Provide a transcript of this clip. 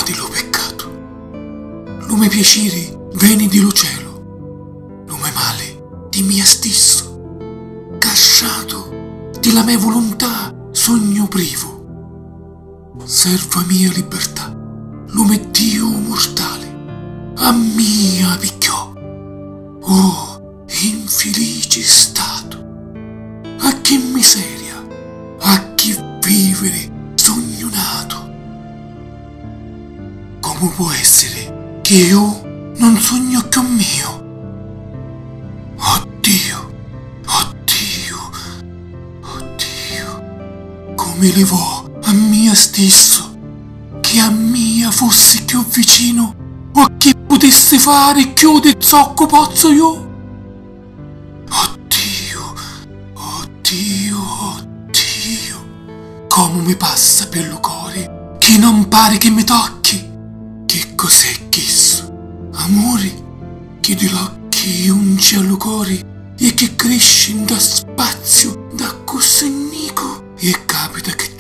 di lo peccato. Lume piaceri veni di lo cielo, lume male di mia stesso, casciato di la mia volontà sogno privo. Serva mia libertà, lume Dio mortale, a mia picchiò. Oh, infelice stato, a che miseria, a che vivere sogno nato. Come può essere che io non sogno più mio? Oddio, oddio, oddio, come le vo a mia stesso, che a mia fosse più vicino, o a che potesse fare più de zocco pozzo io? Oddio, oddio, oddio, come mi passa per lo cuore, che non pare che mi tocchi. Che cos'è questo? Amore che di l'occhi unge al cuore e che cresce da spazio da così nico e capita che